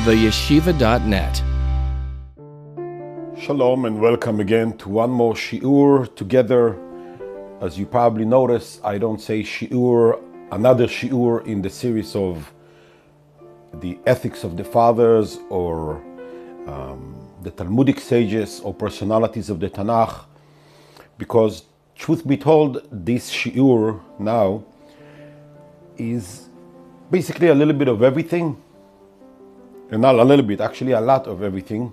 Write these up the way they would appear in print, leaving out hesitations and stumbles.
theyeshiva.net. Shalom and welcome again to one more shiur together. As you probably notice, I don't say shiur, another shiur in the series of the ethics of the fathers or the Talmudic sages or personalities of the Tanakh, because truth be told, this shiur now is basically a little bit of everything, and not a little bit, actually a lot of everything.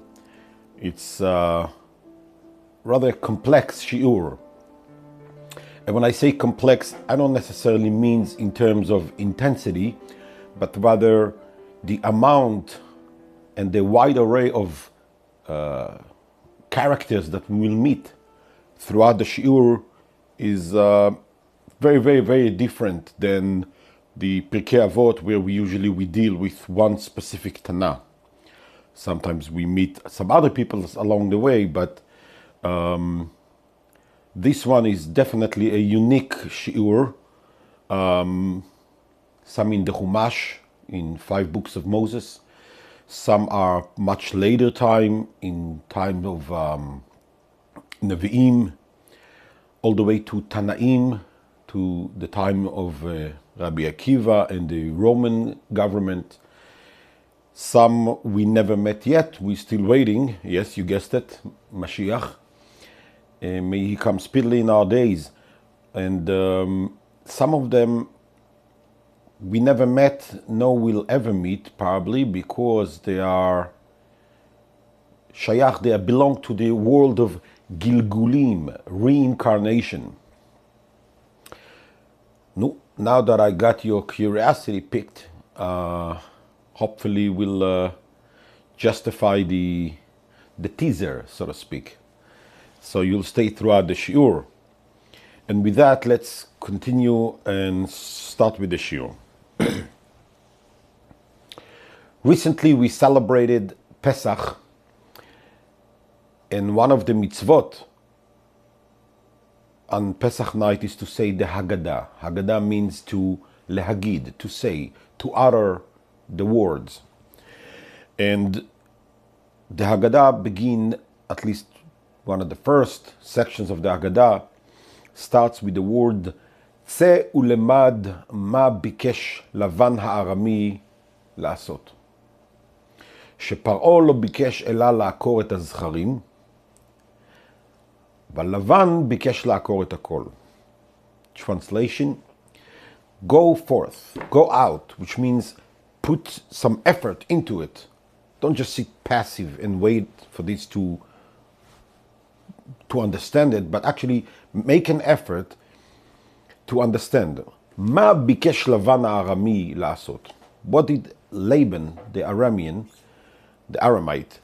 It's rather a complex shiur. And when I say complex, I don't necessarily mean in terms of intensity, but rather the amount and the wide array of characters that we will meet throughout the shiur is very, very, very different than the Pirkei Avot, where we deal with one specific Tanah. Sometimes we meet some other people along the way, but this one is definitely a unique shiur. Some in the Chumash, in 5 books of Moses. Some are much later time, in time of Nevi'im, all the way to Tanaim, to the time of Rabbi Akiva and the Roman government. Some we never met yet, we're still waiting. Yes, you guessed it, Mashiach. May he come speedily in our days. And some of them we never met, nor will ever meet, probably, because they are shayach, they belong to the world of Gilgulim, reincarnation. No, now that I got your curiosity piqued, hopefully we'll justify the teaser, so to speak. So you'll stay throughout the shiur. And with that, let's continue and start with the shiur. Recently we celebrated Pesach, and one of the mitzvot on Pesach night is to say the Haggadah. Haggadah means to lehagid, to say, to utter the words. And the Haggadah begin, at least one of the first sections of the Haggadah starts with the word צא ולמד מה ביקש לבן הארמי לעשות. שפרעה לא ביקש אלא לעקור את הזכרים, אבל לבן ביקש לעקור את הכל. Translation: go forth, go out, which means put some effort into it. Don't just sit passive and wait for this to understand it, but actually make an effort to understand. מה ביקש לבן הארמי לעשות? What did Laban, the Aramean, the Aramite,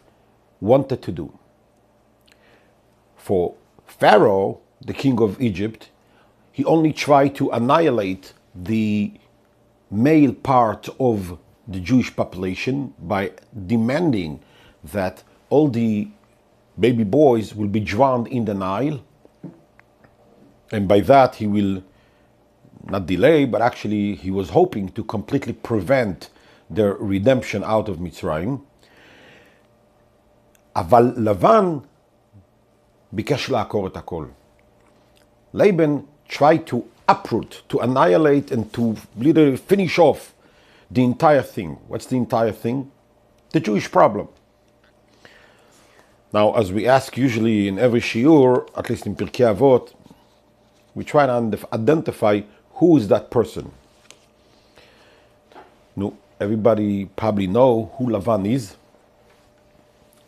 wanted to do? For Pharaoh, the king of Egypt, he only tried to annihilate the male part of the Jewish population by demanding that all the baby boys will be drowned in the Nile, and by that he will not delay, but actually he was hoping to completely prevent their redemption out of Mitzrayim. אבל לבן ביקש לעקור את הכל. Laban tried to uproot, to annihilate, and to literally finish off the entire thing. What's the entire thing? The Jewish problem. Now, as we ask usually in every shiur, at least in Pirkei Avot, we try to identify who is that person. No, everybody probably know who Lavan is.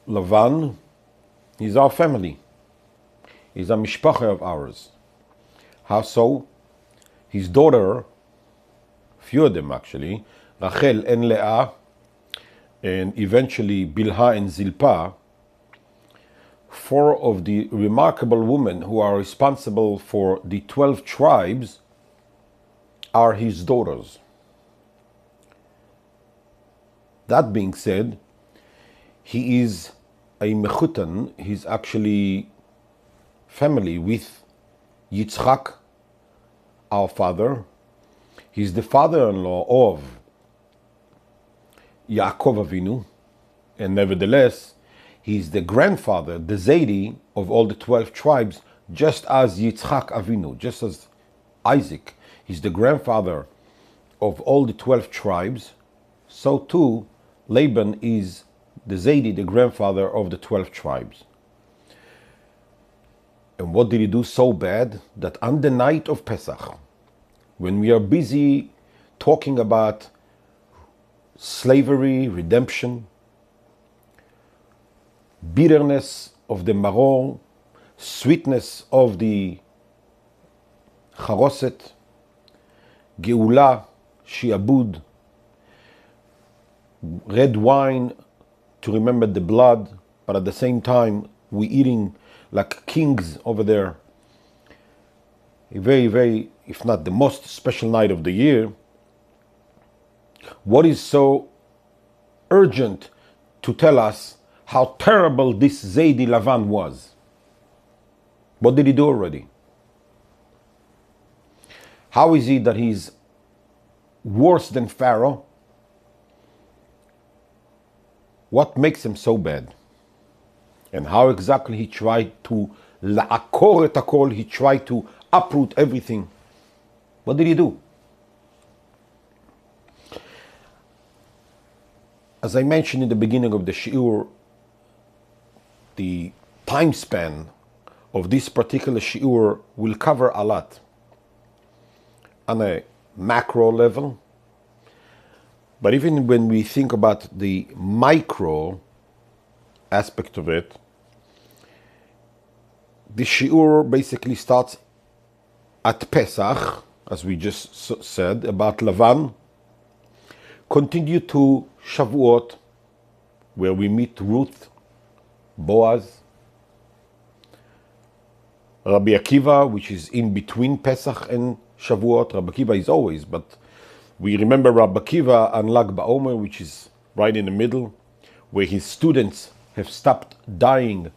Lavan is our family. He's a mishpacha of ours. How so? His daughter, few of them actually, Rachel and Leah, and eventually Bilhah and Zilpah, 4 of the remarkable women who are responsible for the 12 tribes are his daughters. That being said, he is a mechutan, he's actually family with Yitzchak, our father. He's the father-in-law of Yaakov Avinu, and nevertheless, he's the grandfather, the Zaidi, of all the 12 tribes, just as Yitzchak Avinu, just as Isaac, he's the grandfather of all the 12 tribes, so too Laban is the Zaidi, the grandfather of the 12 tribes. And what did he do so bad that on the night of Pesach, when we are busy talking about slavery, redemption, bitterness of the maror, sweetness of the charoset, geula, shiabud, red wine to remember the blood, but at the same time we eating like kings over there. A very, very, if not the most special night of the year. What is so urgent to tell us how terrible this Zaidi Lavan was? What did he do already? How is it that he's worse than Pharaoh? What makes him so bad? And how exactly he tried to la'akor et hakol, he tried to uproot everything. What did he do? As I mentioned in the beginning of the shiur, the time span of this particular shiur will cover a lot on a macro level. But even when we think about the micro aspect of it, the shiur basically starts at Pesach, as we just said, about Lavan, continue to Shavuot, where we meet Ruth, Boaz, Rabbi Akiva, which is in between Pesach and Shavuot. Rabbi Akiva is always, but we remember Rabbi Akiva on Lag BaOmer, which is right in the middle, where his students have stopped dying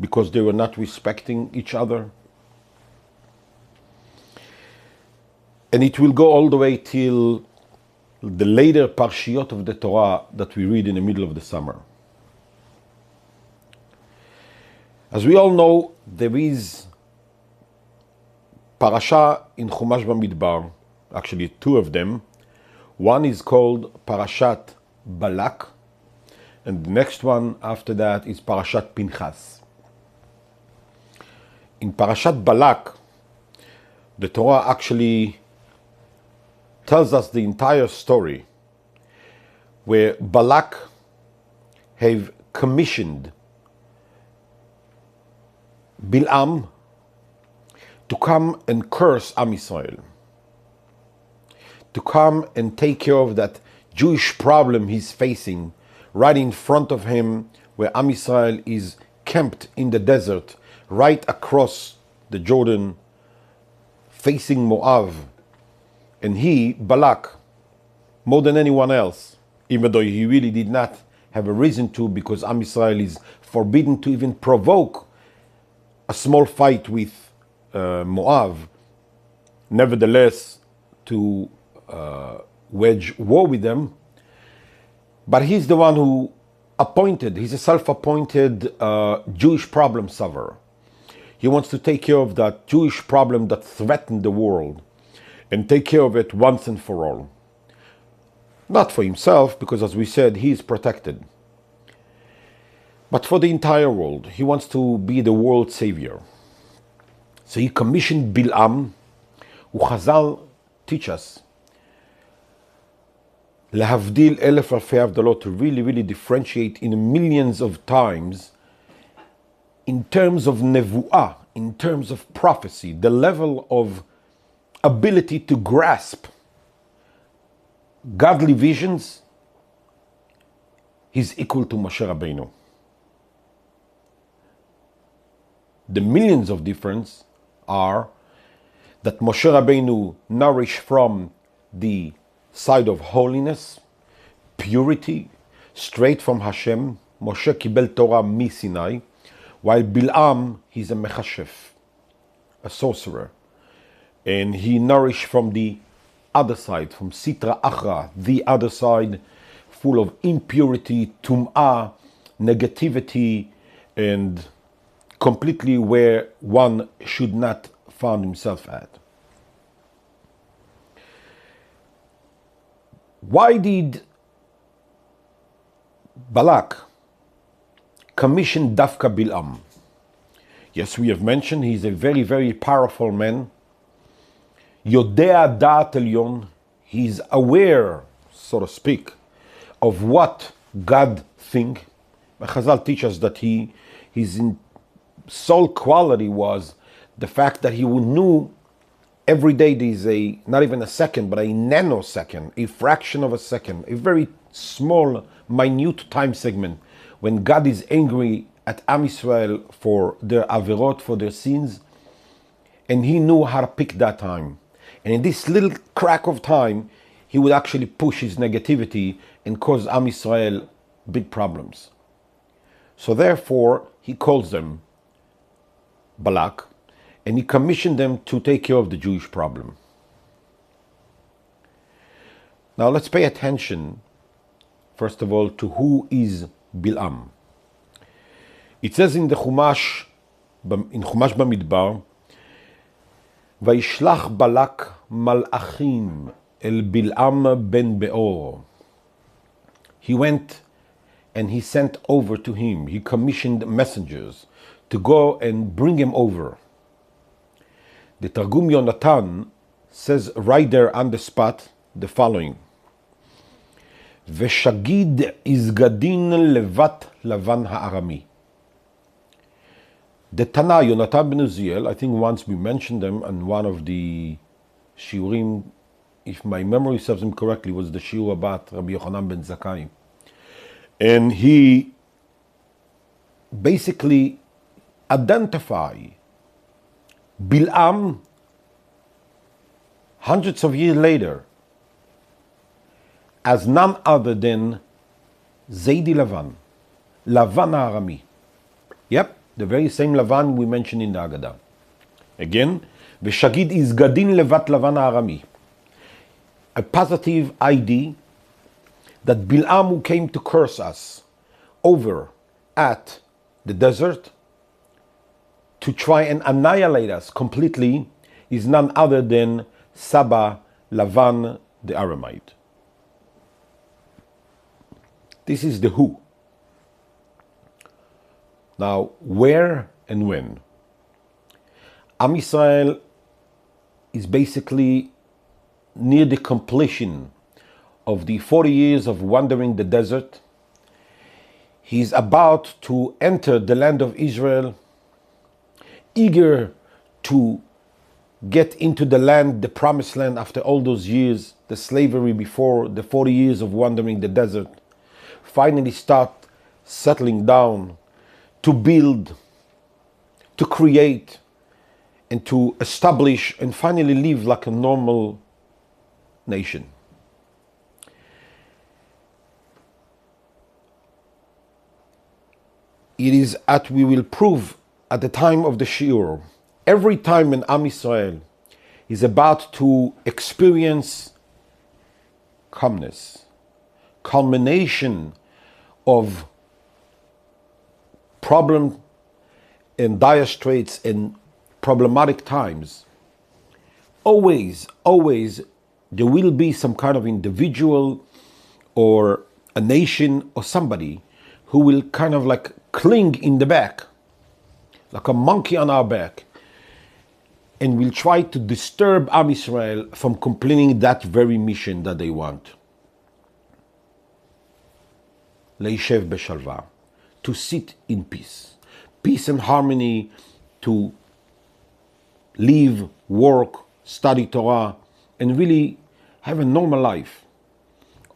because they were not respecting each other. And it will go all the way till the later Parshiot of the Torah that we read in the middle of the summer. As we all know, there is parasha in Chumash Bamidbar, actually two of them. One is called Parashat Balak, and the next one after that is Parashat Pinchas. In Parashat Balak, the Torah actually tells us the entire story where Balak have commissioned Bilam to come and curse Am Yisrael, to come and take care of that Jewish problem he's facing right in front of him, where Am Yisrael is camped in the desert right across the Jordan facing Moab. And he, Balak, more than anyone else, even though he really did not have a reason to, because Am Yisrael is forbidden to even provoke a small fight with Moab, nevertheless to wage war with them. But he's the one who appointed, he's a self-appointed Jewish problem solver. He wants to take care of that Jewish problem that threatened the world and take care of it once and for all. Not for himself, because as we said, he is protected, but for the entire world. He wants to be the world savior. So he commissioned Bilam, who Chazal teach us, Lahavdil elef alfei havdalot, to really differentiate in millions of times in terms of nevuah, in terms of prophecy, the level of ability to grasp godly visions. He's equal to Moshe Rabbeinu. The millions of difference are that Moshe Rabbeinu nourished from the side of holiness, purity, straight from Hashem. Moshe kibel Torah mi Sinai, while Bilam, he's a mechashef, a sorcerer. And he nourished from the other side, from Sitra Achra, the other side, full of impurity, tum'ah, negativity, and completely where one should not find himself at. Why did Balak commission Dafka Bilam? Yes, we have mentioned he's a very, very powerful man. Yodea Da'at Elyon, he's aware, so to speak, of what God thinks. Chazal teach us that his sole quality was the fact that he knew every day there's not even a second, but a nanosecond, a fraction of a second, a very small, minute time segment when God is angry at Am Yisrael for their averot, for their sins, and he knew how to pick that time. And in this little crack of time, he would actually push his negativity and cause Am Yisrael big problems. So therefore, he calls them Balak, and he commissioned them to take care of the Jewish problem. Now let's pay attention, first of all, to who is Bilam. It says in the Chumash Bamidbar, Vayishlach Balak malachim el Bilam ben Beor. He went and he sent over to him, he commissioned messengers to go and bring him over. The Targum Yonatan says right there on the spot the following: Veshagid izgadin levat lavan ha'arami. The Tana, Yonatan ben Uziel, I think once we mentioned them on one of the shiurim, if my memory serves him correctly, was the shiur about Rabbi Yochanan ben Zakkai. And he basically identified Bilam hundreds of years later as none other than Zaidi Lavan, Lavan Arami. Yep, the very same Lavan we mentioned in the Haggadah. Again, Veshagid is Gadin Levat Lavan Arami. A positive ID that Bilam, who came to curse us over at the desert to try and annihilate us completely, is none other than Saba Lavan the Aramite. This is the who. Now, where and when? Am Yisrael is basically near the completion of the 40 years of wandering the desert. He's about to enter the land of Israel, eager to get into the land, the promised land, after all those years, the slavery before, the 40 years of wandering the desert. Finally start settling down to build, to create, and to establish, and finally live like a normal nation. It is as we will prove at the time of the shiur. Every time when Am Yisrael is about to experience calmness, culmination of problem and dire straits and problematic times, always there will be some kind of individual or a nation or somebody who will kind of like cling in the back, like a monkey on our back, and will try to disturb Am Yisrael from completing that very mission that they want. Leishev beshalva, to sit in peace, peace and harmony, to live, work, study Torah, and really have a normal life.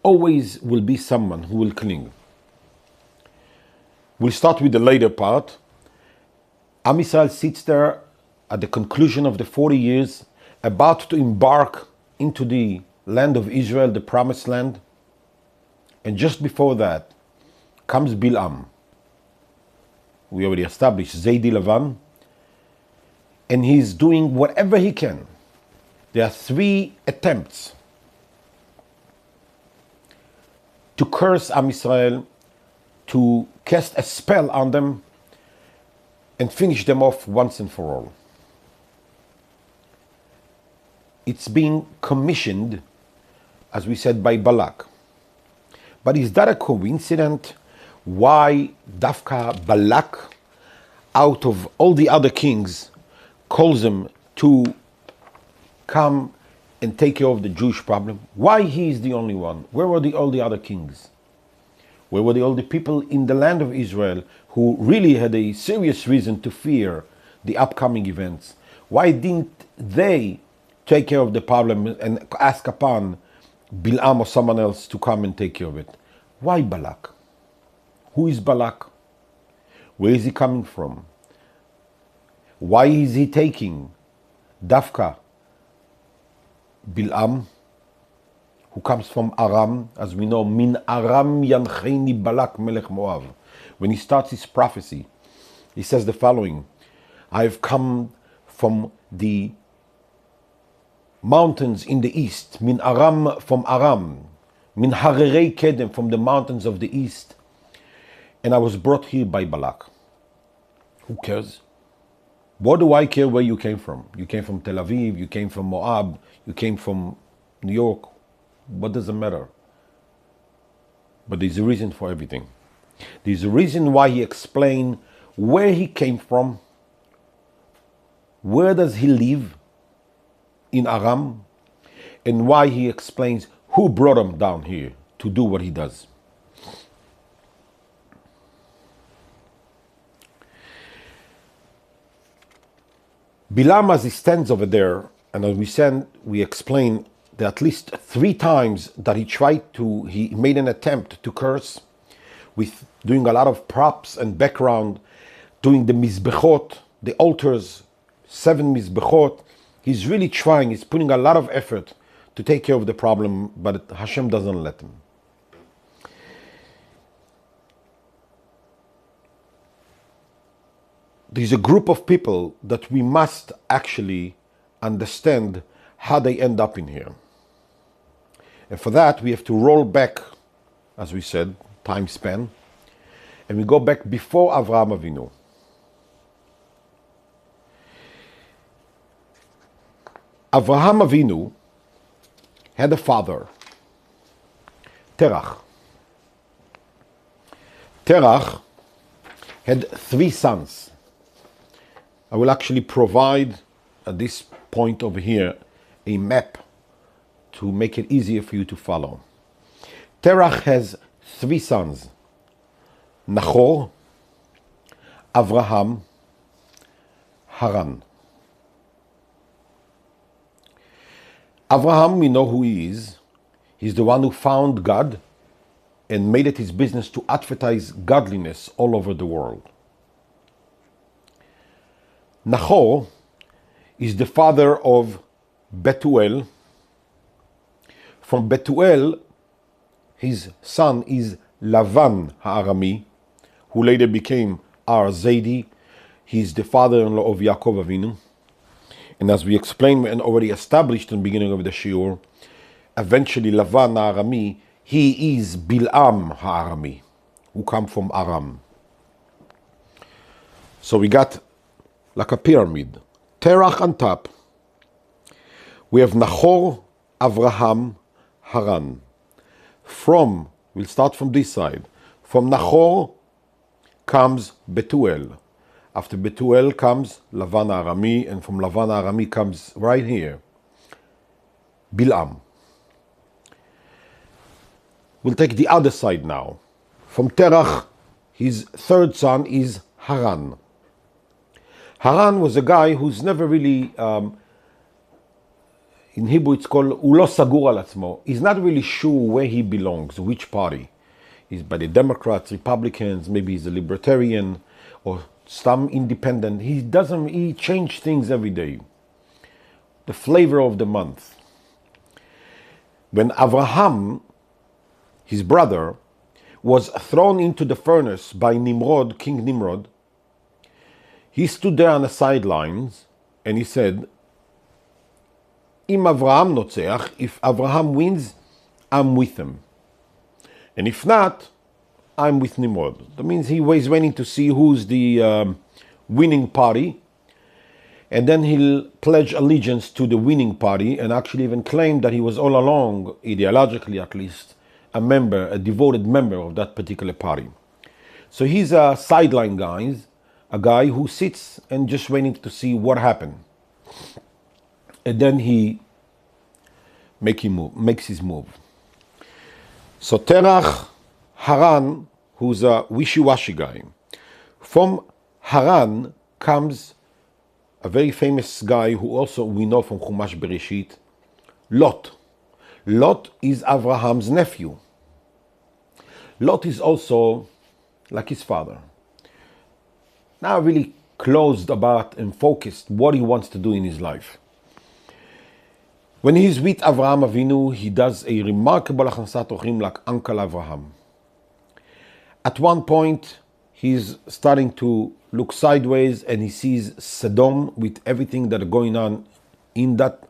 Always will be someone who will cling. We'll start with the later part. Am Yisrael sits there at the conclusion of the 40 years, about to embark into the land of Israel, the promised land. And just before that comes Bilam. We already established Zaidi Lavan. And he's doing whatever he can. There are 3 attempts to curse Am Israel, to cast a spell on them, and finish them off once and for all. It's being commissioned, as we said, by Balak. But is that a coincidence why Dafka Balak, out of all the other kings, calls him to come and take care of the Jewish problem? Why he is the only one? Where were all the other kings? Where were all the people in the land of Israel who really had a serious reason to fear the upcoming events? Why didn't they take care of the problem and ask upon Bilam or someone else to come and take care of it? Why Balak? Who is Balak? Where is he coming from? Why is he taking Dafka Bilam, who comes from Aram? As we know, Min Aram Yancheni Balak Melech Moab. When he starts his prophecy, he says the following: I have come from the mountains in the east, Min Aram, from Aram, Min Harerei Kedem, from the mountains of the east, and I was brought here by Balak. Who cares? What do I care where you came from? You came from Tel Aviv, you came from Moab, you came from New York. What does it matter? But there's a reason for everything. There's a reason why he explained where he came from, where does he live in Aram, and why he explains who brought him down here to do what he does. Bilam, as he stands over there, and as we explain that at least 3 times that he made an attempt to curse, with doing a lot of props and background, doing the mizbechot, the altars, 7 mizbechot. He's really trying, he's putting a lot of effort to take care of the problem, but Hashem doesn't let him. There's a group of people that we must actually understand how they end up in here. And for that, we have to roll back, as we said, time span, and we go back before Avraham Avinu. Avraham Avinu had a father, Terach. Terach had 3 sons. I will actually provide at this point over here a map to make it easier for you to follow. Terach has 3 sons: Nachor, Avraham, Haran. Avraham, we know who he is. He's the one who found God and made it his business to advertise godliness all over the world. Nachor is the father of Betuel. From Betuel, his son is Lavan Ha'arami, who later became Ar-Zaidi. He's the father-in-law of Yaakov Avinu. And as we explained and already established in the beginning of the shiur, eventually Lavan Ha'arami, he is Bilam Ha'arami, who come from Aram. So we got like a pyramid. Terach on top. We have Nachor, Avraham, Haran. We'll start from this side. From Nachor comes Betuel. After Betuel comes Lavan Arami, and from Lavan Arami comes right here, Bilam. We'll take the other side now. From Terach, his 3rd son is Haran. Haran was a guy who's never really, in Hebrew it's called Ulo Sagur al Atzmo. He's not really sure where he belongs, which party. He's by the Democrats, Republicans, maybe he's a libertarian or some independent. He changes things every day. The flavor of the month. When Avraham, his brother, was thrown into the furnace by Nimrod, King Nimrod, he stood there on the sidelines and he said, Im Avraham notzeach, if Avraham wins, I'm with him. And if not, I'm with Nimrod. That means he was waiting to see who's the winning party, and then he'll pledge allegiance to the winning party and actually even claim that he was all along, ideologically at least, a devoted member of that particular party. So he's a sideline guy, a guy who sits and just waiting to see what happened. And then he makes his move. So Terach, Haran, who's a wishy-washy guy. From Haran comes a very famous guy who also we know from Chumash Bereshit, Lot. Lot is Abraham's nephew. Lot is also like his father. Now really closed about and focused what he wants to do in his life. When he's with Avraham Avinu, he does a remarkable Achnasat Orchim like Uncle Avraham. At one point, he's starting to look sideways and he sees Sodom with everything that is going on in that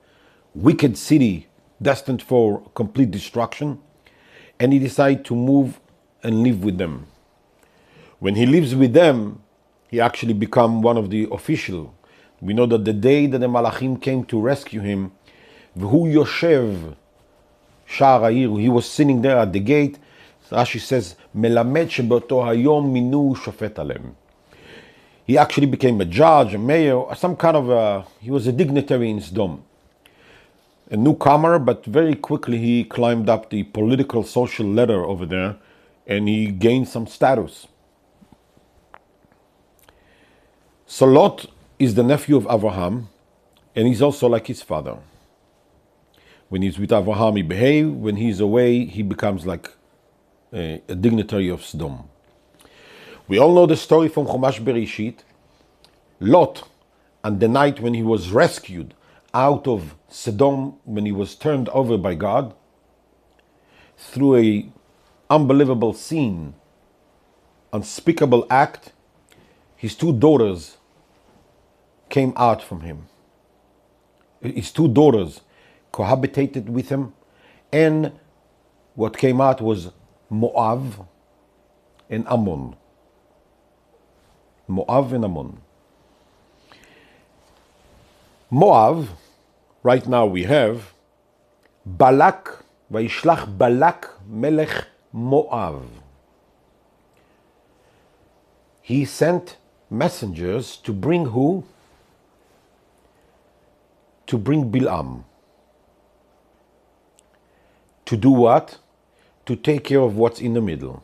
wicked city destined for complete destruction. And he decides to move and live with them. When he lives with them, he actually becomes one of the official. We know that the day that the Malachim came to rescue him, V'hu Yoshev Sha'ar Ha'ir, he was sitting there at the gate. Rashi says, Melamed shebeto hayom minu shofet alem. He actually became a judge, a mayor, some kind of he was a dignitary in Sodom. A newcomer, but very quickly he climbed up the political social ladder over there and he gained some status. So Lot is the nephew of Avraham and he's also like his father. When he's with Avraham, he behaves. When he's away, he becomes like a dignitary of Sodom. We all know the story from Chumash Bereshit. Lot, on the night when he was rescued out of Sodom, when he was turned over by God, through a unbelievable scene, unspeakable act, his two daughters came out from him. His two daughters cohabitated with him, and what came out was Moab and Ammon. Moab and Ammon. Moab, right now we have Balak, Vayishlach Balak Melech Moab. He sent messengers to bring who? To bring Bilam. To do what? To take care of what's in the middle.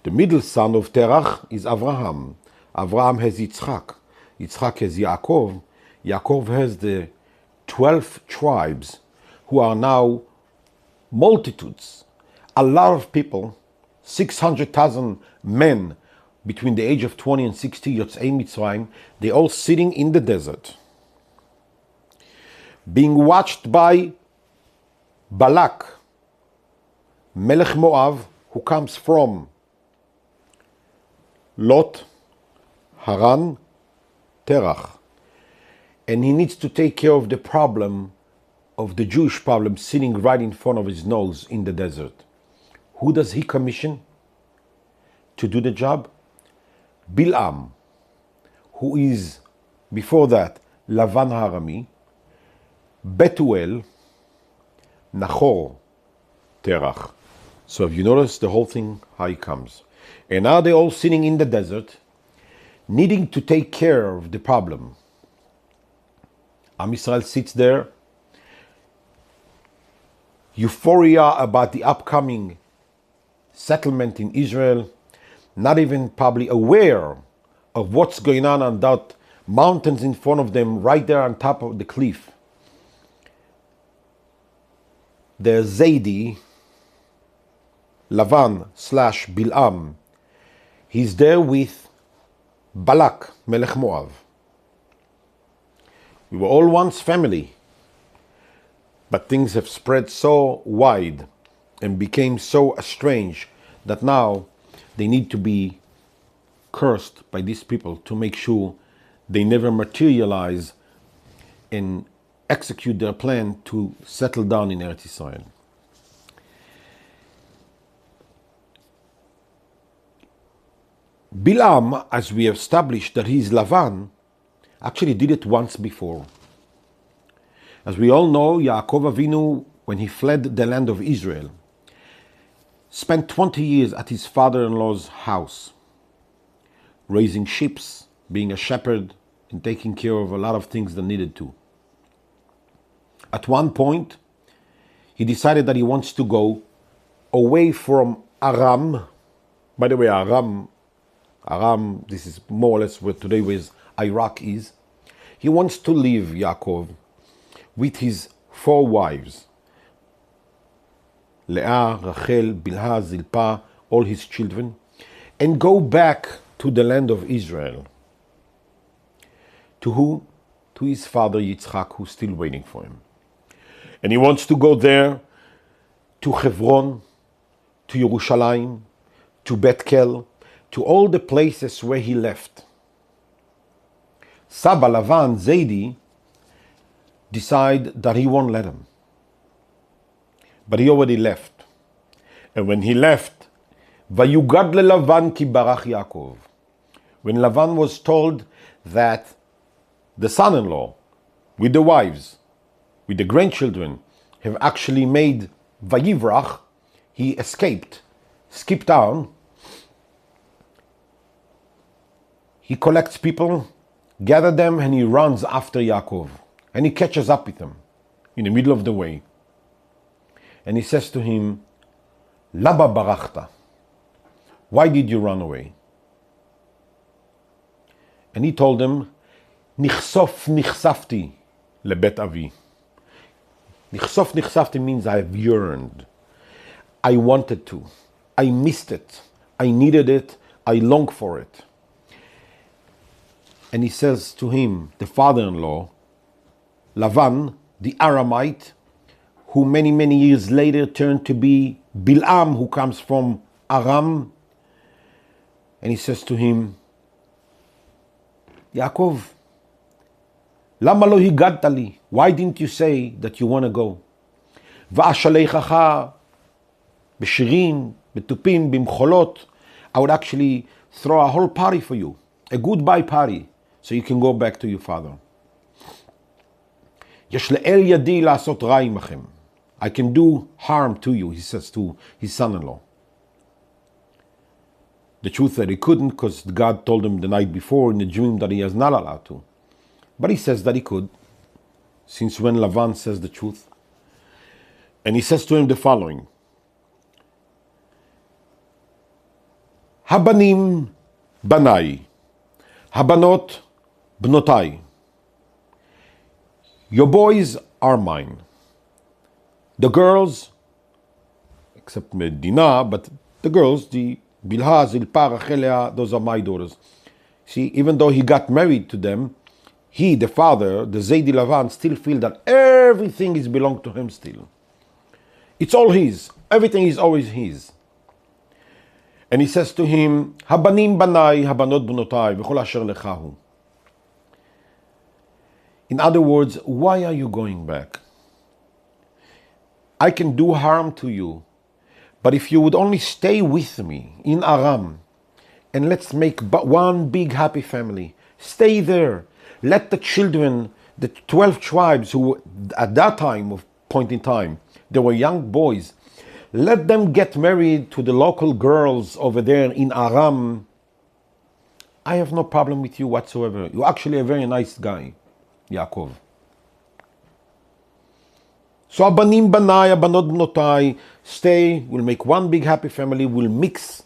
The middle son of Terach is Avraham. Avraham has Yitzchak. Yitzchak has Yaakov. Yaakov has the 12 tribes who are now multitudes. A lot of people, 600,000 men between the age of 20 and 60, Yotzei Mitzrayim, they're all sitting in the desert, being watched by Balak, Melech Moab, who comes from Lot, Haran, Terach. And he needs to take care of the problem, of the Jewish problem, sitting right in front of his nose in the desert. Who does he commission to do the job? Bilam, who is, before that, Lavan Harami, Betuel, Nachor, Terach. So if you notice the whole thing, how it comes. And now they're all sitting in the desert, needing to take care of the problem. Am Yisrael sits there, euphoria about the upcoming settlement in Israel, not even probably aware of what's going on that mountains in front of them, right there on top of the cliff. The Zaidi, Lavan / Bilam, he's there with Balak, Melech Moab. We were all once family, but things have spread so wide and became so estranged that now they need to be cursed by these people to make sure they never materialize and execute their plan to settle down in Eretz Israel. Bilam, as we have established that he is Lavan, actually did it once before. As we all know, Yaakov Avinu, when he fled the land of Israel, spent 20 years at his father-in-law's house, raising sheep, being a shepherd, and taking care of a lot of things that needed to. At one point, he decided that he wants to go away from Aram. By the way, Aram, this is more or less where today with Iraq is. He wants to leave Yaakov with his 4 wives, Leah, Rachel, Bilhah, Zilpah, all his children, and go back to the land of Israel. To who? To his father Yitzchak, who's still waiting for him. And he wants to go there, to Hebron, to Yerushalayim, to Betkel, to all the places where he left. Saba Lavan Zaidi decide that he won't let him. But he already left. And when he left, Vayugad leLavan ki barach Yaakov. When Lavan was told that the son-in-law, with the wives, with the grandchildren, have actually made Vayivrach, he escaped, skipped town. He collects people, gathers them, and he runs after Yaakov. And he catches up with him in the middle of the way. And he says to him, Laba barachta. Why did you run away? And he told him, Nichsof nichsafti lebet avi. Nichsof nichsafti means I have yearned. I wanted to. I missed it. I needed it. I long for it. And he says to him, the father-in-law, Lavan, the Aramite, who many, many years later turned to be Bilam, who comes from Aram. And he says to him, Yaakov, lama lo higadta li? Why didn't you say that you want to go? Va'ashaleichacha b'shirim, b'tupim, b'mcholot. I would actually throw a whole party for you, a goodbye party, so you can go back to your father. Yesh le'el yadi la'asot ra imachem. I can do harm to you, he says to his son-in-law. The truth that he couldn't, because God told him the night before in the dream that he is not allowed to. But he says that he could, since when Lavan says the truth. And he says to him the following. Habanim banai, habanot bnotai. Your boys are mine. The girls, except Medina, but the girls, the Bilhah, Zilpah, Rachel, those are my daughters. See, even though he got married to them, he, the father, the Zaidi Lavan, still feel that everything is belong to him still. It's all his. Everything is always his. And he says to him, Habanim banai, habanot bnotai, v'chol asher lechahu. In other words, why are you going back? I can do harm to you, but if you would only stay with me in Aram, and let's make one big happy family, stay there. Let the children, the 12 tribes who at that point in time, they were young boys, let them get married to the local girls over there in Aram. I have no problem with you whatsoever. You're actually a very nice guy, Yaakov. So abanim banai, abanot bnotai, stay, we'll make one big happy family, we'll mix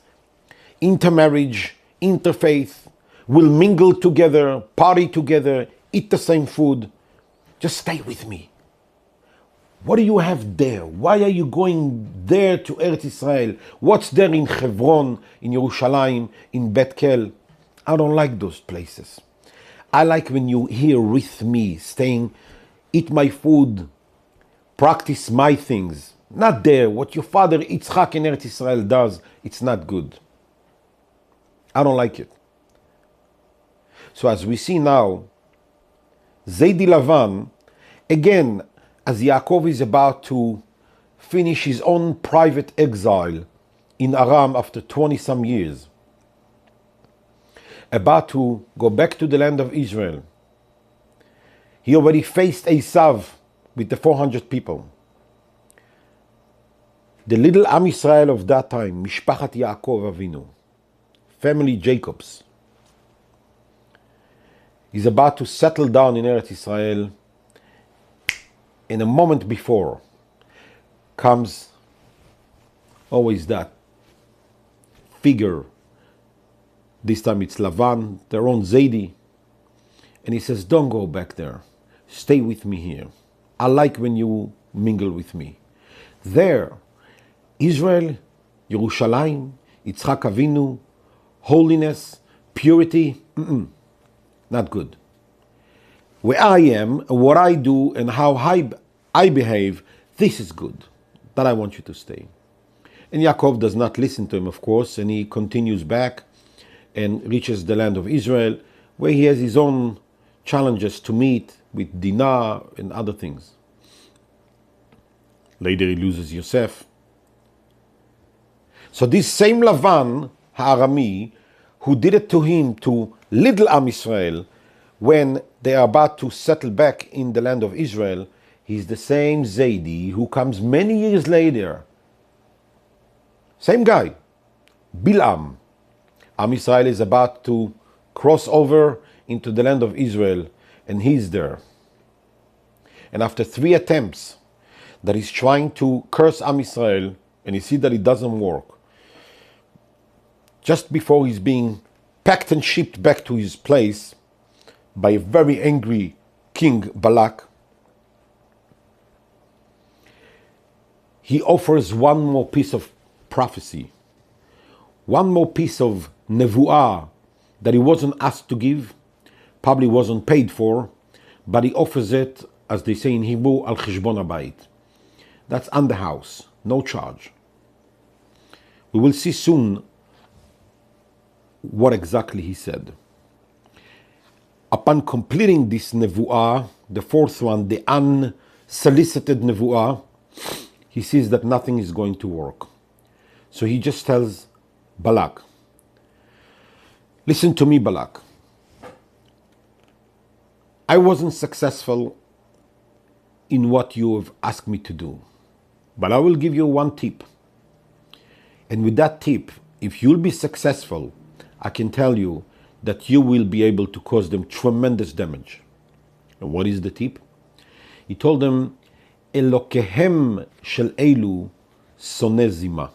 intermarriage, interfaith, we'll mingle together, party together, eat the same food. Just stay with me. What do you have there? Why are you going there to Eretz Israel? What's there in Hebron, in Yerushalayim, in Betkel? I don't like those places. I like when you're here with me, staying, eat my food, practice my things. Not there. What your father Yitzchak in Eretz Israel does, it's not good. I don't like it. So as we see now, Zaidi Lavan, again, as Yaakov is about to finish his own private exile in Aram after 20 some years, about to go back to the land of Israel. He already faced Esav with the 400 people. The little Am Yisrael of that time, Mishpachat Yaakov Avinu, family Jacobs, is about to settle down in Eretz Israel. In a moment before comes always that figure. This time it's Lavan, their own Zaidi. And he says, don't go back there. Stay with me here. I like when you mingle with me. There, Israel, Yerushalayim, Yitzchak Avinu, holiness, purity, not good. Where I am, what I do, and how I behave, this is good. That I want you to stay. And Yaakov does not listen to him, of course, and he continues back and reaches the land of Israel, where he has his own challenges to meet with Dinah and other things. Later he loses Yosef. So this same Lavan Ha'arami, who did it to him, to little Am Yisrael, when they are about to settle back in the land of Israel, he's the same Zaidi who comes many years later. Same guy, Bilam. Am Yisrael is about to cross over into the land of Israel, and he's there. And after 3 attempts that he's trying to curse Am Yisrael, and he sees that it doesn't work, just before he's being packed and shipped back to his place by a very angry king Balak, he offers one more piece of prophecy, one more piece of nevuah that he wasn't asked to give, probably wasn't paid for, but he offers it, as they say in Hebrew, al cheshbon habayit. That's on the house, no charge. We will see soon what exactly he said. Upon completing this nevuah, the 4th one, the unsolicited nevuah, he sees that nothing is going to work. So he just tells Balak, listen to me, Balak. I wasn't successful in what you have asked me to do, but I will give you one tip. And with that tip, if you'll be successful, I can tell you that you will be able to cause them tremendous damage. And what is the tip? He told them, Elokehem shel elu soneh zima.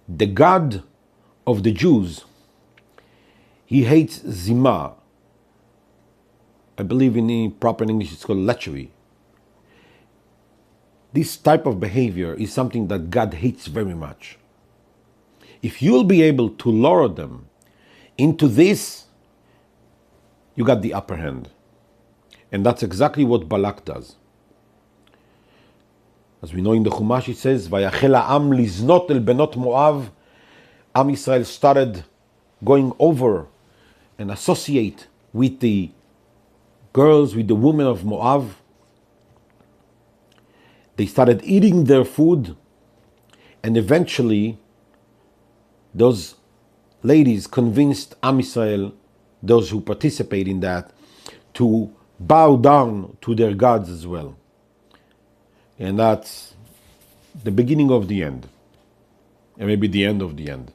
The God of the Jews, he hates zima. I believe in proper English it's called lechery. This type of behavior is something that God hates very much. If you'll be able to lure them into this, you got the upper hand. And that's exactly what Balak does. As we know in the Chumash, it says, Vayachel ha'am liznot el benot Moav. Am Yisrael started going over and associate with the girls, with the women of Moab. They started eating their food, and eventually those ladies convinced Am Yisrael, those who participate in that, to bow down to their gods as well. And that's the beginning of the end, and maybe the end of the end.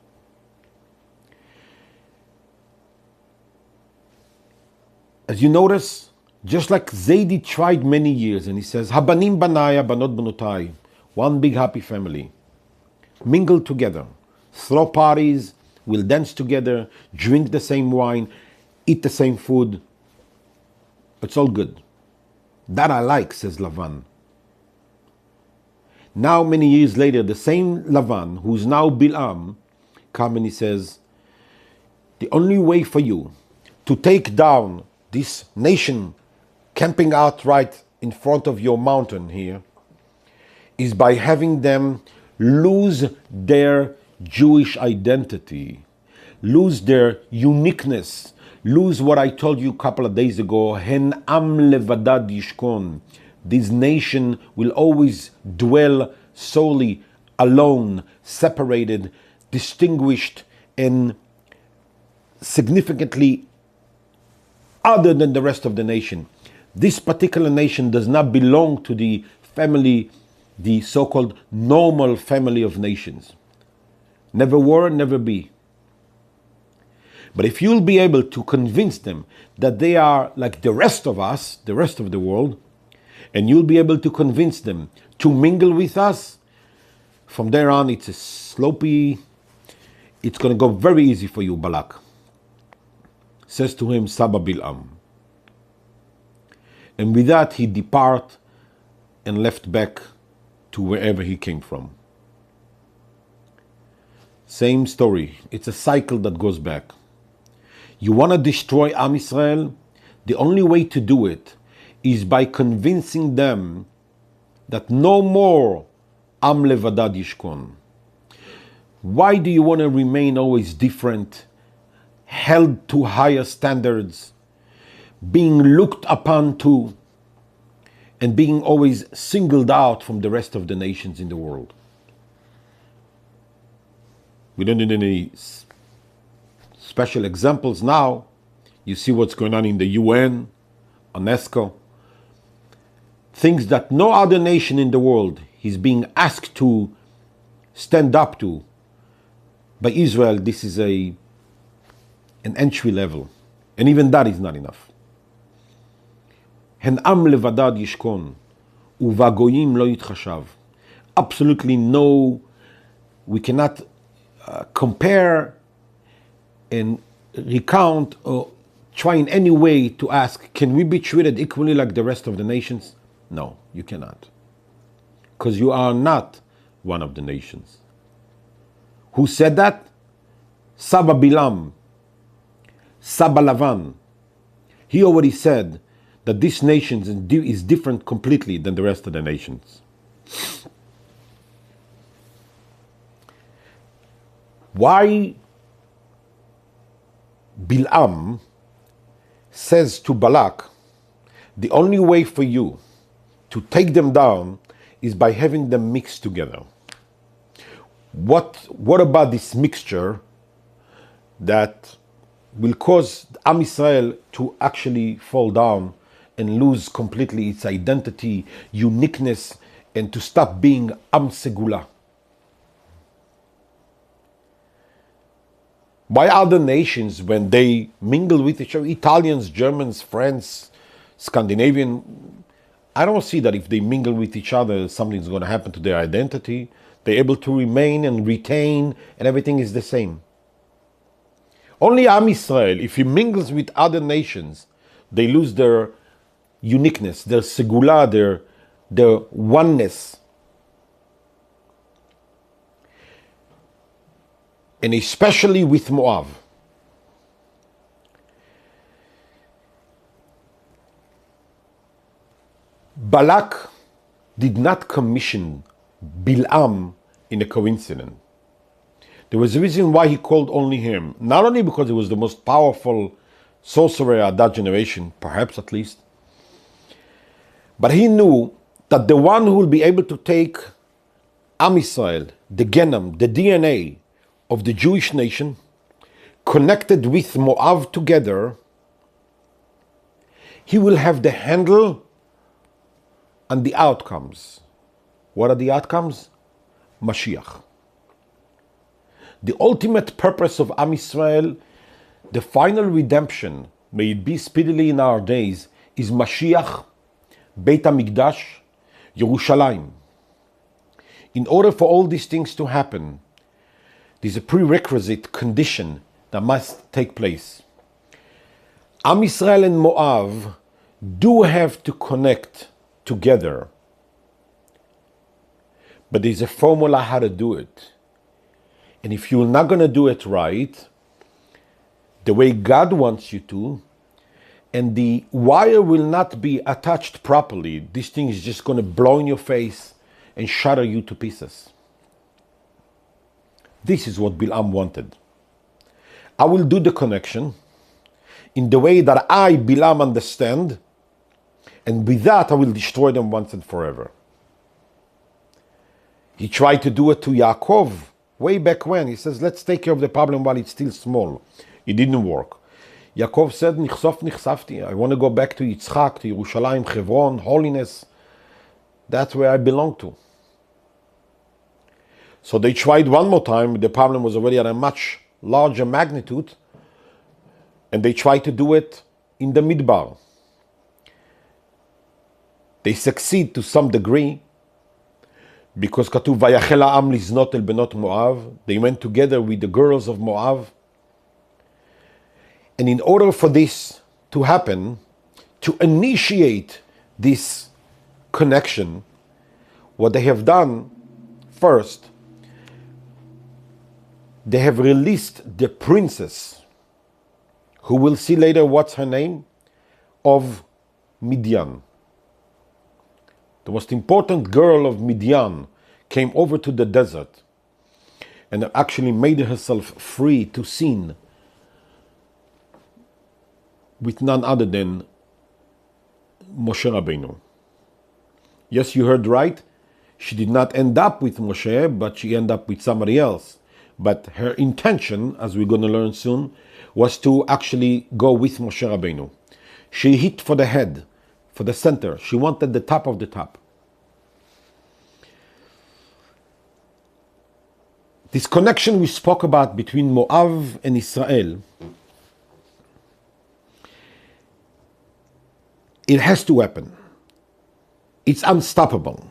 As you notice, just like Zaidi tried many years, and he says, Habanim banaya, banot banotai, one big happy family, mingle together, throw parties, we'll dance together, drink the same wine, eat the same food. It's all good. That I like, says Lavan. Now, many years later, the same Lavan, who's now Bilam, comes and he says, the only way for you to take down this nation camping out right in front of your mountain here is by having them lose their Jewish identity, lose their uniqueness, lose what I told you a couple of days ago, Hen am levadad yishkon. This nation will always dwell solely alone, separated, distinguished, and significantly other than the rest of the nation. This particular nation does not belong to the family, the so-called normal family of nations. Never were, never be. But if you'll be able to convince them that they are like the rest of us, the rest of the world, and you'll be able to convince them to mingle with us, from there on it's a slopey, it's going to go very easy for you, Balak. Says to him, Saba Bil'am. And with that he depart and left back to wherever he came from. Same story. It's a cycle that goes back. You want to destroy Am Yisrael? The only way to do it is by convincing them that no more Am Levadad Yishkon. Why do you want to remain always different, held to higher standards, being looked upon to, and being always singled out from the rest of the nations in the world? We don't need any special examples now. You see what's going on in the UN, UNESCO. Things that no other nation in the world is being asked to stand up to. By Israel, this is an entry level. And even that is not enough. Hen am levadad yishkon, uvagoyim lo yitchashav. Absolutely no, we cannot compare and recount or try in any way to ask, can we be treated equally like the rest of the nations? No, you cannot. Because you are not one of the nations. Who said that? Saba Bilam, Saba Lavan. He already said that this nation is different completely than the rest of the nations. Why Bil'am says to Balak, the only way for you to take them down is by having them mixed together. What about this mixture that will cause Am Yisrael to actually fall down and lose completely its identity, uniqueness, and to stop being Am Segula? Why other nations, when they mingle with each other, Italians, Germans, French, Scandinavian, I don't see that if they mingle with each other, something's going to happen to their identity. They're able to remain and retain, and everything is the same. Only Am Yisrael, if he mingles with other nations, they lose their uniqueness, their segula, their oneness. And especially with Moab. Balak did not commission Bil'am in a coincidence. There was a reason why he called only him. Not only because he was the most powerful sorcerer at that generation, perhaps at least, but he knew that the one who will be able to take Am Yisrael, the Genom, the DNA of the Jewish nation, connected with Moab together, he will have the handle and the outcomes. What are the outcomes? Mashiach. The ultimate purpose of Am Yisrael, the final redemption, may it be speedily in our days, is Mashiach, Beit HaMikdash, Yerushalayim. In order for all these things to happen, there's a prerequisite condition that must take place. Am Yisrael and Moab do have to connect together. But there's a formula how to do it. And if you're not going to do it right, the way God wants you to, and the wire will not be attached properly, this thing is just going to blow in your face and shatter you to pieces. This is what Bil'am wanted. I will do the connection in the way that I, Bil'am, understand, and with that I will destroy them once and forever. He tried to do it to Yaakov way back when. He says, let's take care of the problem while it's still small. It didn't work. Yaakov said, Nichsof nichsafti. I want to go back to Yitzchak, to Yerushalayim, Hebron, holiness. That's where I belong to. So they tried one more time. The problem was already at a much larger magnitude. And they tried to do it in the Midbar. They succeed to some degree because Katuv Vayachel ha'am liznot el benot Moav. They went together with the girls of Moav. And in order for this to happen, to initiate this connection, what they have done first, they have released the princess, who we'll see later what's her name, of Midian. The most important girl of Midian came over to the desert and actually made herself free to sin with none other than Moshe Rabbeinu. Yes, you heard right. She did not end up with Moshe, but she ended up with somebody else. But her intention, as we're going to learn soon, was to actually go with Moshe Rabbeinu. She hit for the head, for the center. She wanted the top of the top. This connection we spoke about between Moav and Israel, it has to happen. It's unstoppable.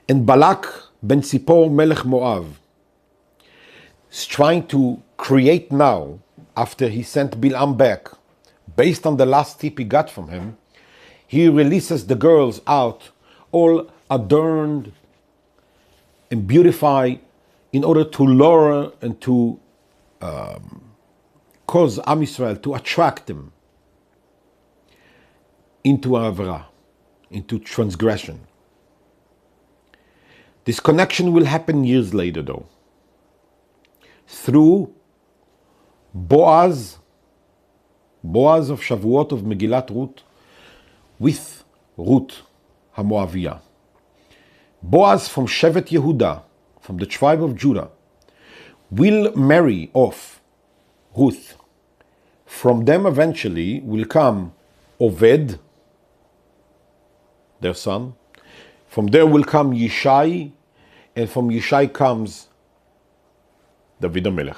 And Balak ben Zippor Melech Moav is trying to create now, after he sent Bilam back, based on the last tip he got from him, he releases the girls out, all adorned and beautified, in order to lure and to cause Am Yisrael, to attract them into Avera, into transgression. This connection will happen years later though, through Boaz of Shavuot of Megillat Ruth, with Ruth HaMoaviyah. Boaz from Shevet Yehuda, from the tribe of Judah, will marry off Ruth. From them eventually will come Oved, their son. From there will come Yishai, and from Yishai comes David HaMelech.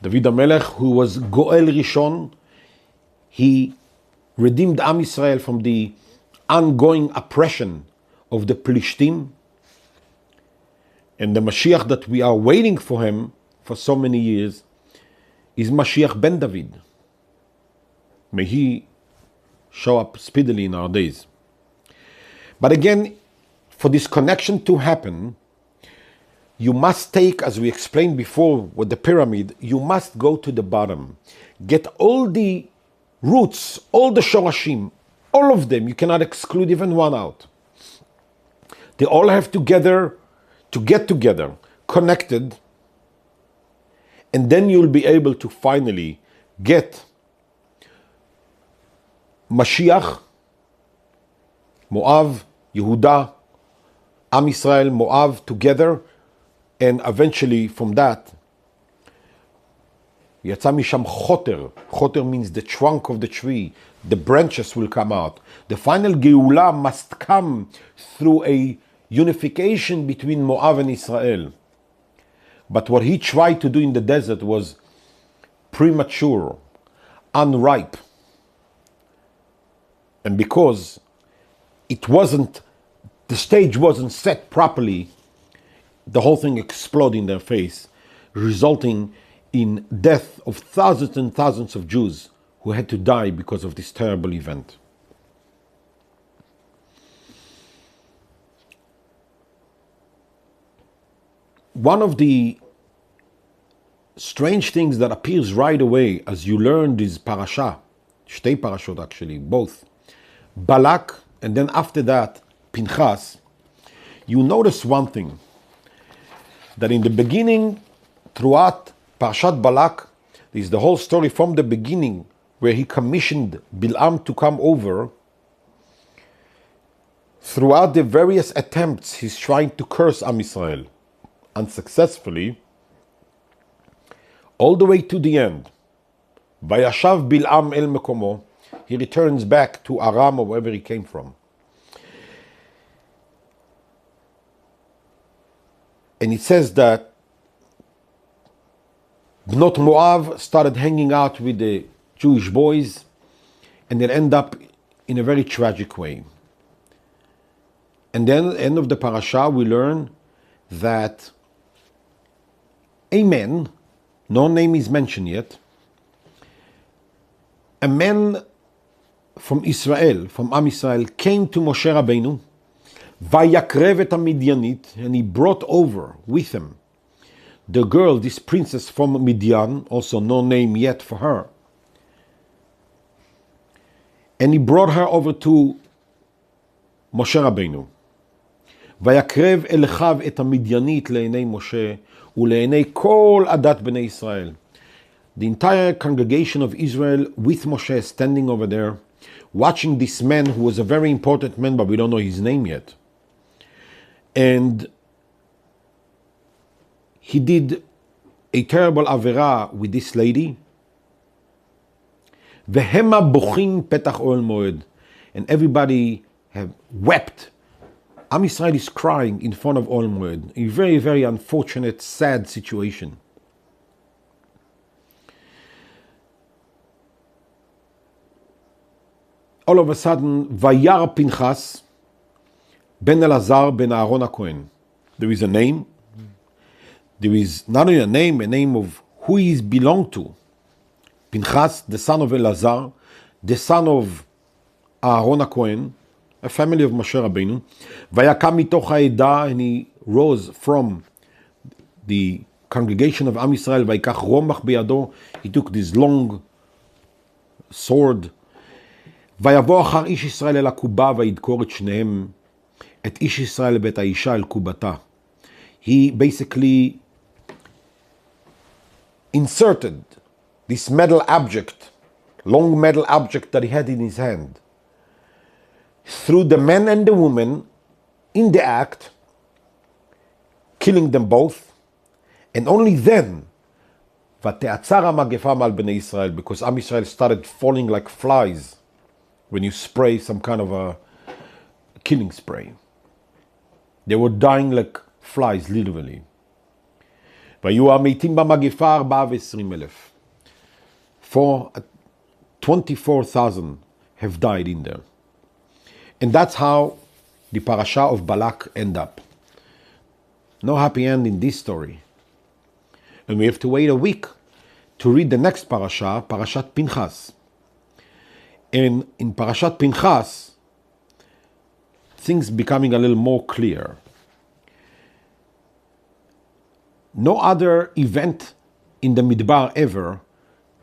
David HaMelech, who was Goel Rishon, he redeemed Am Yisrael from the ongoing oppression of the Plishtim. And the Mashiach that we are waiting for him for so many years is Mashiach ben David. May he show up speedily in our days. But again, for this connection to happen, you must take, as we explained before with the pyramid, you must go to the bottom. Get all the roots, all the shorashim, all of them. You cannot exclude even one out. They all have to get together, connected, and then you'll be able to finally get Mashiach, Moav, Yehuda, Am Yisrael, Moav together, and eventually from that, Yatsa misham choter. Choter means the trunk of the tree. The branches will come out. The final Geulah must come through a unification between Moav and Israel. But what he tried to do in the desert was premature, unripe. And because the stage wasn't set properly, the whole thing exploded in their face, resulting in death of thousands and thousands of Jews who had to die because of this terrible event. One of the strange things that appears right away as you learn this parasha, shtei parashot actually, both Balak and then after that Pinchas, you notice one thing, that in the beginning, throughout Parashat Balak, there is the whole story from the beginning where he commissioned Bilam to come over. Throughout the various attempts, he's trying to curse Am Yisrael unsuccessfully. all the way to the end. Vayashav Bil'am el Mekomo. He returns back to Aram or wherever he came from. And it says that Bnot Moav started hanging out with the Jewish boys, and they'll end up in a very tragic way. And then at the end of the parasha, we learn that a man, no name is mentioned yet, a man from Israel, from Am Israel, came to Moshe Rabbeinu, Vayakrev et Midianit, and he brought over with him the girl, this princess from Midian, also no name yet for her. And he brought her over to Moshe Rabbeinu. Vayakrev elchav et Midianit le'enei Moshe ule'enei kol adat bnei Israel. The entire congregation of Israel with Moshe standing over there, watching this man who was a very important man, but we don't know his name yet. And he did a terrible avera with this lady. Vehema bochim petach oel moed. And everybody have wept. Am Yisrael is crying in front of Oel Moed. A very, very unfortunate, sad situation. All of a sudden, Vayar Pinchas ben Elazar ben Aaron HaKohen. There is a name. There is not only a name of who he is belonged to. Pinchas, the son of Elazar, the son of Aaron HaKohen, a family of Moshe Rabbeinu. Vayakam mitoch ha'edah, and he rose from the congregation of Am Yisrael. Vayikach romach biyado, he took this long sword. Vayavo achar ish Yisrael el akuba vayidkor et shnehem et ish Yisrael bet ha'isha el kubata. He basically inserted this metal object, long metal object that he had in his hand, through the man and the woman in the act, killing them both, and only then, ותעצר המגפה מעל בני ישראל, because Am Yisrael started falling like flies when you spray some kind of a killing spray. They were dying like flies, literally. והיו המתים במגפה 24,000. 24,000 have died in there. And that's how the parasha of Balak end up. No happy end in this story. And we have to wait a week to read the next parasha, Parashat Pinchas. And in Parashat Pinchas, things becoming a little more clear. No other event in the Midbar ever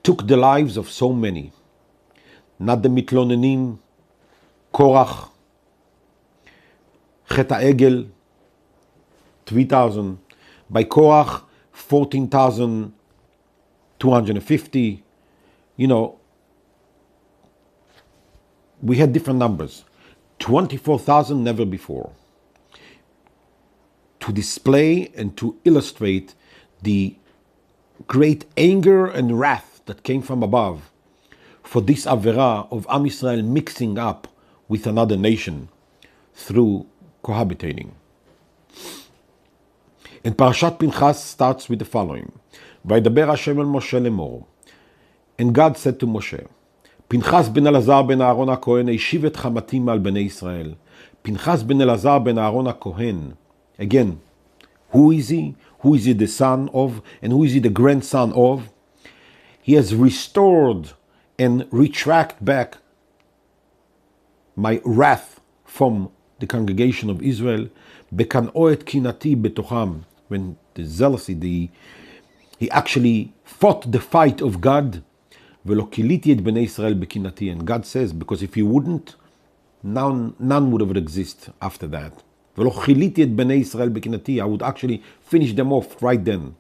took the lives of so many. Not the Mitlonenim, Korach, Chet HaEgel, 3,000. By Korach, 14,250. You know, we had different numbers. 24,000 never before. To display and to illustrate the great anger and wrath that came from above for this avera of Am Yisrael mixing up with another nation through cohabitating. And Parashat Pinchas starts with the following. Vaydaber Hashem el Moshe lemor. And God said to Moshe, Pinchas ben Elazar ben Aaron HaKohen eshiv et chamatim al bnei Israel. Pinchas ben Elazar ben Aaron HaKohen. Again, who is he? Who is he the son of? And who is he the grandson of? He has restored and retracted back my wrath from the congregation of Israel. Bekan'o et kinati betocham. When the jealousy, he actually fought the fight of God. Velo kiliti et bnei Israel bekinati. And God says, because if he wouldn't, none would have existed after that. I would actually finish them off right then.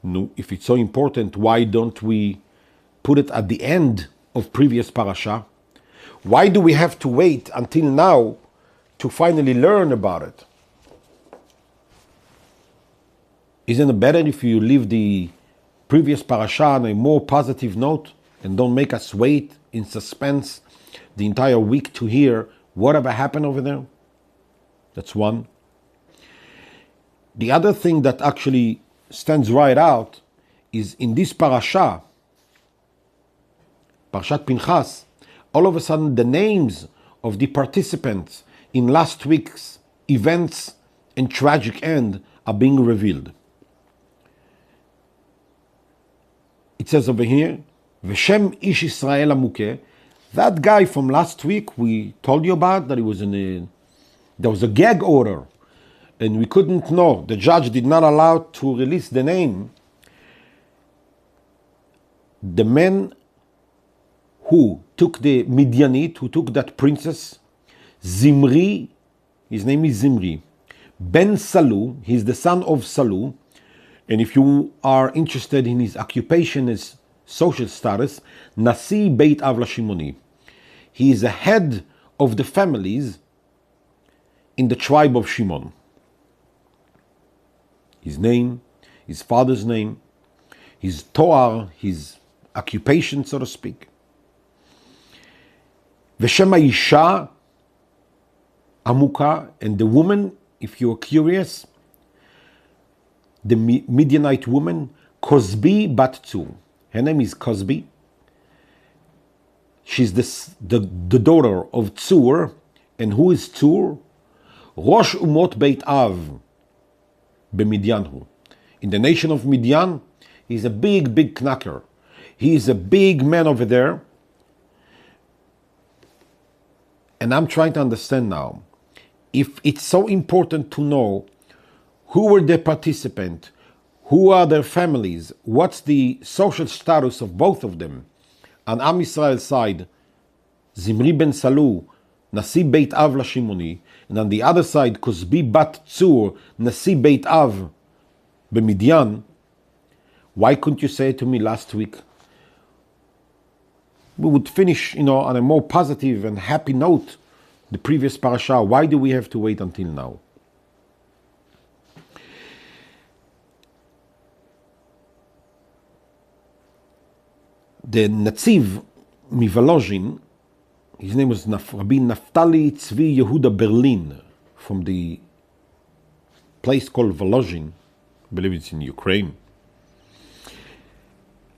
No, if it's so important, why don't we put it at the end of previous parasha? Why do we have to wait until now to finally learn about it? Isn't it better if you leave the previous parasha on a more positive note and don't make us wait in suspense the entire week to hear whatever happened over there? That's one. The other thing that actually stands right out is in this parasha, Parashat Pinchas, all of a sudden the names of the participants in last week's events and tragic end are being revealed. It says over here, V'shem ish Israel amukeh, that guy from last week we told you about, that he was there was a gag order and we couldn't know, the judge did not allow to release the name. The man who took the Midianite, who took that princess, Zimri, his name is Zimri, Ben Salu, he's the son of Salu, and if you are interested in his occupation, his social status, Nasi Beit Av Shimoni. He is the head of the families in the tribe of Shimon. His name, his father's name, his toar, his occupation, so to speak. V'shem ha'isha amuka, and the woman, if you're curious, the Midianite woman, Kozbi bat Tzur. Her name is Kozbi. She's the daughter of Tzur. And who is Tzur? Rosh Umot Beit Av b'Midyanhu. In the nation of Midian, he's a big knacker. He is a big man over there. And I'm trying to understand now, if it's so important to know who were the participants, who are their families, what's the social status of both of them. On Am Yisrael's side, Zimri ben Salu, Nasi Beit Av Shimoni, and on the other side, Kozbi bat Tzur, Nasi Beit Av b'Midyan. Why couldn't you say it to me last week? We would finish, on a more positive and happy note, the previous parasha. Why do we have to wait until now? The Netziv Mivolozhin, his name was Rabbi Naftali Tzvi Yehuda Berlin, from the place called Volozhin, I believe it's in Ukraine,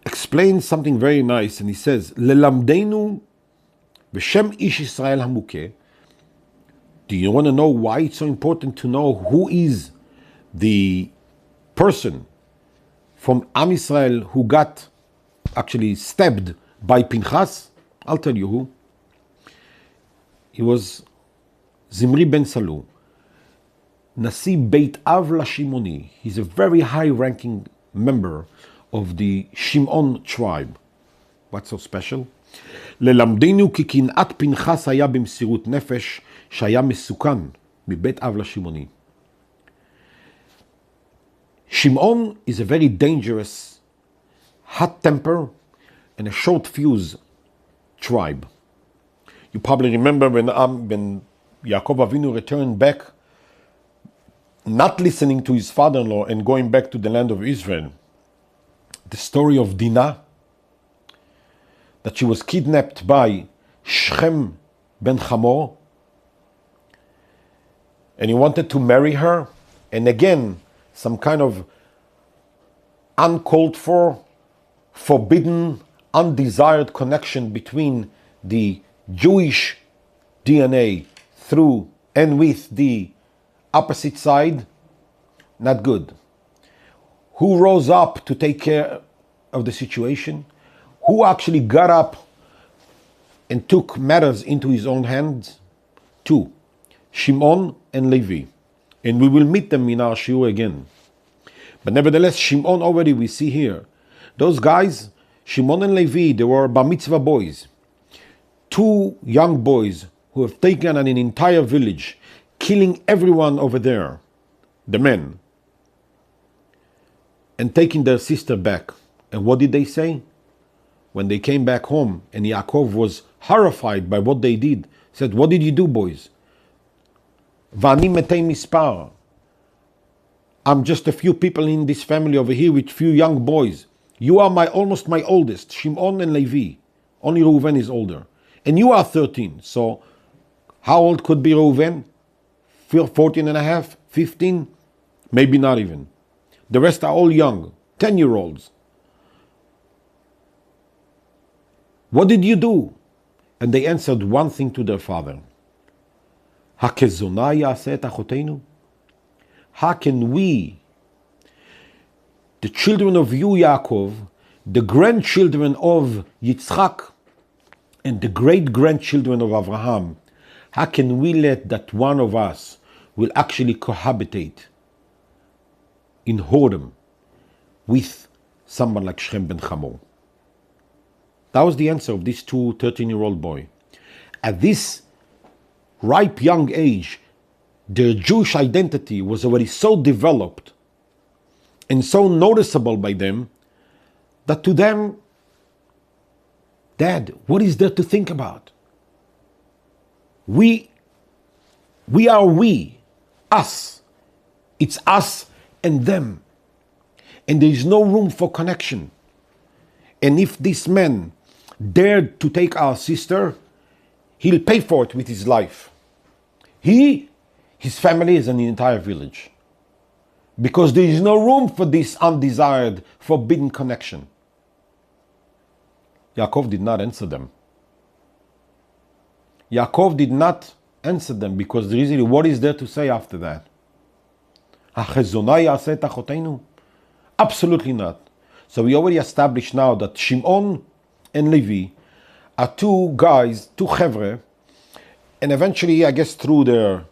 explains something very nice, and he says, Lelamdeinu v'shem ish Israel hamukeh. Do you want to know why it's so important to know who is the person from Am Yisrael who got actually stabbed by Pinchas? I'll tell you who. He was Zimri ben Salu, Nasi Beit Av Shimoni. He's a very high-ranking member of the Shimon tribe. What's so special? ללמדנו כי קנאת פנחס היה במסירות נפש שהיה מסוכן מבית אב לשמעוני. Shimon is a very dangerous, hot temper and a short fuse tribe. You probably remember when Yaakov Avinu returned back, not listening to his father-in-law and going back to the land of Israel. The story of Dinah, that she was kidnapped by Shechem ben Hamor, and he wanted to marry her, and again, some kind of uncalled for, forbidden, undesired connection between the Jewish DNA through and with the opposite side, not good. Who rose up to take care of the situation? Who actually got up and took matters into his own hands? Two, Shimon and Levi. And we will meet them in our shiur again. But nevertheless, Shimon already we see here. Those guys, Shimon and Levi, they were bar mitzvah boys. Two young boys who have taken an entire village, killing everyone over there, the men, and taking their sister back. And what did they say? When they came back home and Yaakov was horrified by what they did, said, what did you do, boys? Vani metei mispar. I'm just a few people in this family over here with few young boys. You are almost my oldest, Shimon and Levi. Only Reuven is older. And you are 13. So how old could be Reuven? 14 and a half, 15? Maybe not even. The rest are all young, 10-year-olds. What did you do? And they answered one thing to their father. How can we, the children of you, Yaakov, the grandchildren of Yitzchak, and the great-grandchildren of Abraham, how can we let that one of us will actually cohabitate in whoredom with someone like Shem ben Hamor? That was the answer of this 13-year-old boy. At this ripe young age, their Jewish identity was already so developed and so noticeable by them that to them, Dad, what is there to think about? We are we, us. It's us and them. And there is no room for connection. And if this man dared to take our sister, he'll pay for it with his life. He, his family, and the entire village. Because there is no room for this undesired, forbidden connection. Yaakov did not answer them. Yaakov did not answer them because easily, what is there to say after that? Absolutely not. So we already established now that Shimon and Levi are two guys, two chevre, and eventually, I guess through their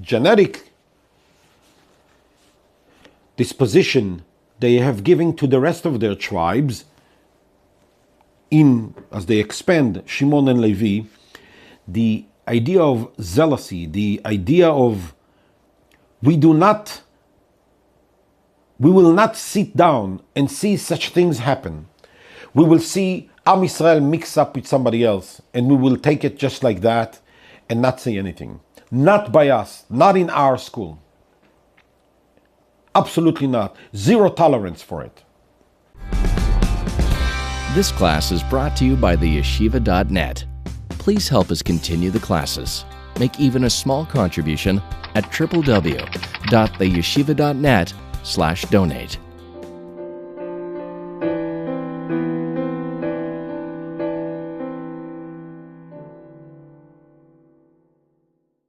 genetic disposition, they have given to the rest of their tribes, as they expand Shimon and Levi, the idea of zealousy, the idea of we will not sit down and see such things happen. We will see Am Yisrael mix up with somebody else, and we will take it just like that and not say anything. Not by us, not in our school. Absolutely not. Zero tolerance for it. This class is brought to you by the yeshiva.net. Please help us continue the classes. Make even a small contribution at www.theyeshiva.net/donate.